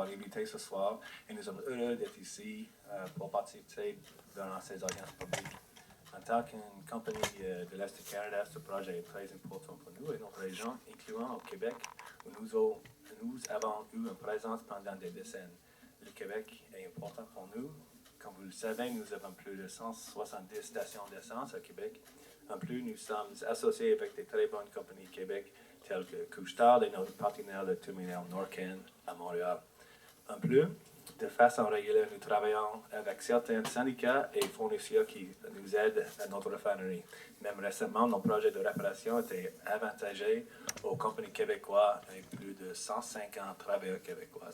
avoir invité ce soir et nous sommes heureux d'être ici pour participer dans ces audiences publiques. En tant qu'une compagnie de l'Est du Canada, ce projet est très important pour nous et notre région, incluant au Québec, où nous avons eu une présence pendant des décennies. Le Québec est important pour nous. Comme vous le savez, nous avons plus de 170 stations d'essence au Québec. En plus, nous sommes associés avec des très bonnes compagnies Québec, telles que Couche-Tard et notre partenaire le terminal Norcan à Montréal. En plus, de façon régulière, nous travaillons avec certains syndicats et fournisseurs qui nous aident à notre raffinerie. Même récemment, nos projets de réparation étaient avantagés aux compagnies québécoises avec plus de 150 travailleurs québécois.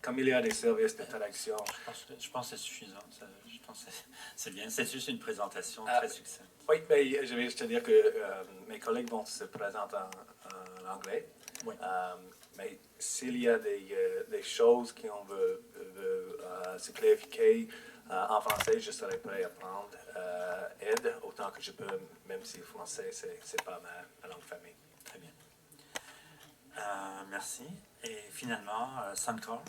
Comme il y a des services d'interaction. Je pense que c'est suffisant. Je pense que c'est bien. C'est juste une présentation très succincte. Oui, mais je vais juste te dire que mes collègues vont se présenter en anglais. Oui. Mais s'il y a des choses qu'on veut se clarifier en français, je serai prêt à prendre aide autant que je peux, même si le français, ce n'est pas ma langue famille. Très bien. Merci. Et finalement, Suncor.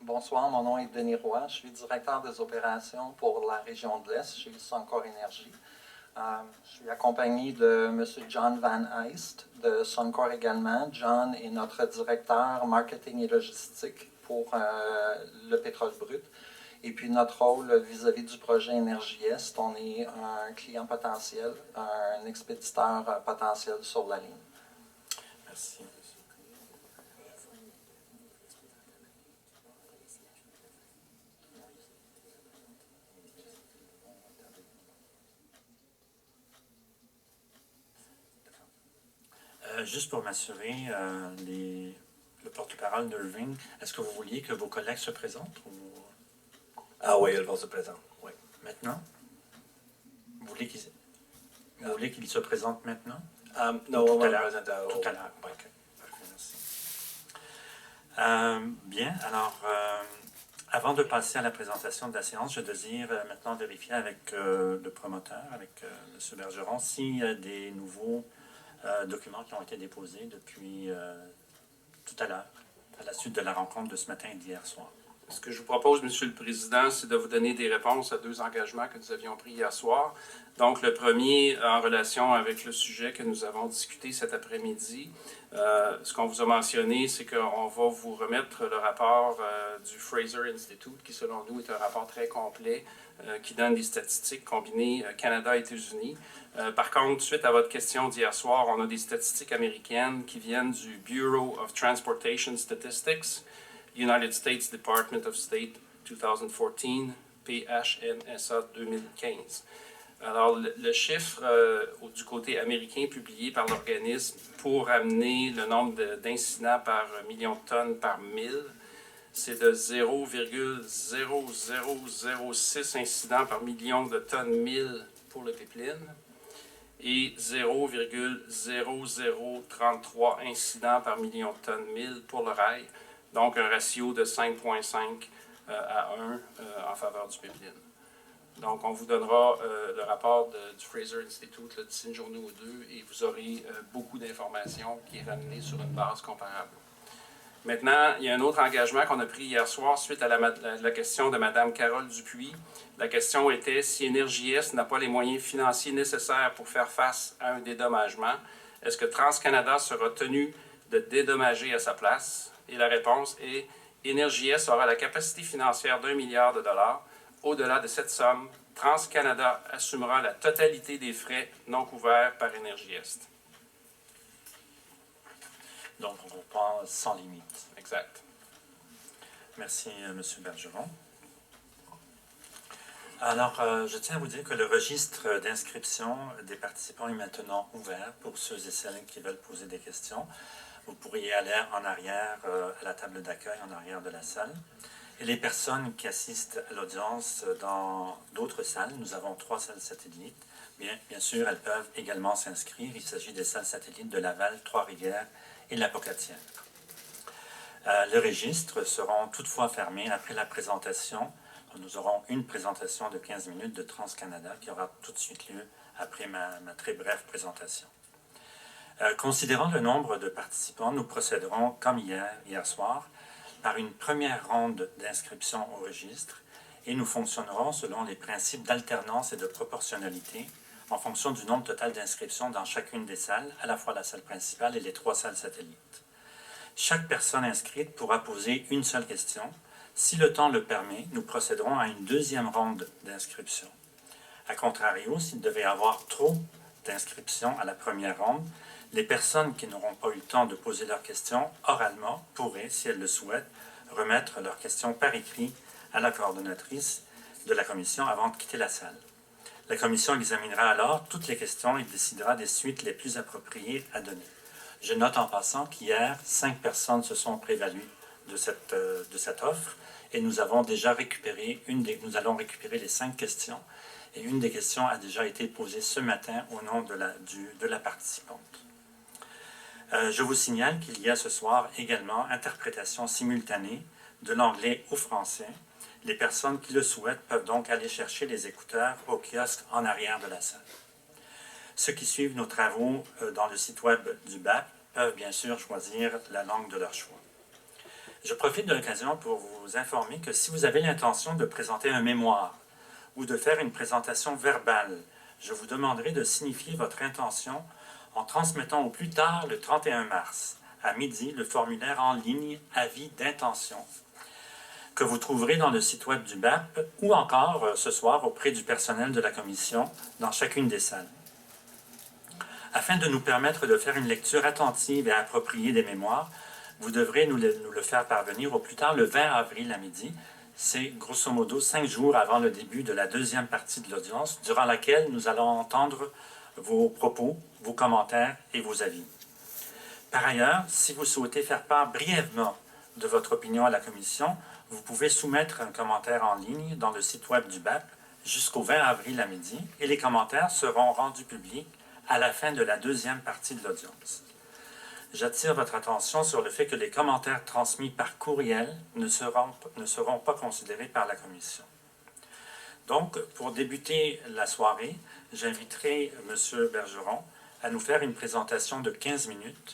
Bonsoir, mon nom est Denis Roy. Je suis directeur des opérations pour la région de l'Est chez Suncor Énergie. Je suis accompagné de M. John Van Eist de Suncor également. John est notre directeur marketing et logistique pour le pétrole brut. Et puis notre rôle vis-à-vis du projet Énergie Est, on est un client potentiel, un expéditeur potentiel sur la ligne. Merci. Juste pour m'assurer, le porte-parole d'Irving, est-ce que vous vouliez que vos collègues se présentent? Ou... Ah oui, ils vont se présenter. Oui. Maintenant? Vous voulez qu'ils se présentent maintenant? Non, on va le présenter tout à l'heure. Oui. Okay. Parfait, merci. Bien, alors, avant de passer à la présentation de la séance, je désire maintenant vérifier avec le promoteur, avec M. Bergeron, s'il y a des nouveaux documents qui ont été déposés depuis tout à l'heure, à la suite de la rencontre de ce matin et d'hier soir. Ce que je vous propose, Monsieur le Président, c'est de vous donner des réponses à deux engagements que nous avions pris hier soir. Donc, le premier, en relation avec le sujet que nous avons discuté cet après-midi. Ce qu'on vous a mentionné, c'est qu'on va vous remettre le rapport du Fraser Institute, qui, selon nous, est un rapport très complet, qui donne des statistiques combinées Canada et États-Unis. Par contre, suite à votre question d'hier soir, on a des statistiques américaines qui viennent du Bureau of Transportation Statistics, United States Department of State 2014, PHNSA 2015. Alors, le chiffre du côté américain publié par l'organisme pour amener le nombre d'incidents par million de tonnes par 1000, c'est de 0,0006 incidents par million de tonnes 1000 pour le pipeline et 0,0033 incidents par million de tonnes 1000 pour le rail. Donc, un ratio de 5,5 à 1 en faveur du pipeline. Donc, on vous donnera le rapport du Fraser Institute d'ici une journée ou deux et vous aurez beaucoup d'informations qui est ramené sur une base comparable. Maintenant, il y a un autre engagement qu'on a pris hier soir suite à la question de Mme Carole Dupuis. La question était si Énergie Est n'a pas les moyens financiers nécessaires pour faire face à un dédommagement, est-ce que TransCanada sera tenu de dédommager à sa place? Et la réponse est Énergie Est aura la capacité financière d'1 milliard de dollars. Au-delà de cette somme, TransCanada assumera la totalité des frais non couverts par Énergie Est. Donc, on reprend sans limite. Exact. Merci, M. Bergeron. Alors, je tiens à vous dire que le registre d'inscription des participants est maintenant ouvert pour ceux et celles qui veulent poser des questions. Vous pourriez aller en arrière à la table d'accueil, en arrière de la salle. Et les personnes qui assistent à l'audience dans d'autres salles, nous avons 3 salles satellites, bien sûr, elles peuvent également s'inscrire. Il s'agit des salles satellites de Laval, Trois-Rivières et la Pocatière. Les registres seront toutefois fermés après la présentation. Nous aurons une présentation de 15 minutes de TransCanada qui aura tout de suite lieu après ma très brève présentation. Considérant le nombre de participants, nous procéderons, comme hier soir, par une première ronde d'inscription au registre et nous fonctionnerons selon les principes d'alternance et de proportionnalité en fonction du nombre total d'inscriptions dans chacune des salles, à la fois la salle principale et les 3 salles satellites. Chaque personne inscrite pourra poser une seule question. Si le temps le permet, nous procéderons à une deuxième ronde d'inscription. A contrario, s'il devait y avoir trop d'inscriptions à la première ronde, les personnes qui n'auront pas eu le temps de poser leurs questions oralement pourraient, si elles le souhaitent, remettre leurs questions par écrit à la coordonnatrice de la commission avant de quitter la salle. La commission examinera alors toutes les questions et décidera des suites les plus appropriées à donner. Je note en passant qu'hier, 5 personnes se sont prévalues de cette offre et nous allons récupérer les 5 questions et une des questions a déjà été posée ce matin au nom de la participante. Je vous signale qu'il y a ce soir également interprétation simultanée de l'anglais au français. Les personnes qui le souhaitent peuvent donc aller chercher les écouteurs au kiosque en arrière de la salle. Ceux qui suivent nos travaux dans le site web du BAP peuvent bien sûr choisir la langue de leur choix. Je profite de l'occasion pour vous informer que si vous avez l'intention de présenter un mémoire ou de faire une présentation verbale, je vous demanderai de signifier votre intention en transmettant au plus tard le 31 mars à midi le formulaire en ligne « Avis d'intention » que vous trouverez dans le site web du BAP ou encore ce soir auprès du personnel de la commission dans chacune des salles. Afin de nous permettre de faire une lecture attentive et appropriée des mémoires, vous devrez nous le faire parvenir au plus tard le 20 avril à midi. C'est grosso modo 5 jours avant le début de la deuxième partie de l'audience, durant laquelle nous allons entendre vos propos, vos commentaires et vos avis. Par ailleurs, si vous souhaitez faire part brièvement de votre opinion à la commission, vous pouvez soumettre un commentaire en ligne dans le site web du BAP jusqu'au 20 avril à midi et les commentaires seront rendus publics à la fin de la deuxième partie de l'audience. J'attire votre attention sur le fait que les commentaires transmis par courriel ne seront pas considérés par la commission. Donc, pour débuter la soirée, j'inviterai M. Bergeron à nous faire une présentation de 15 minutes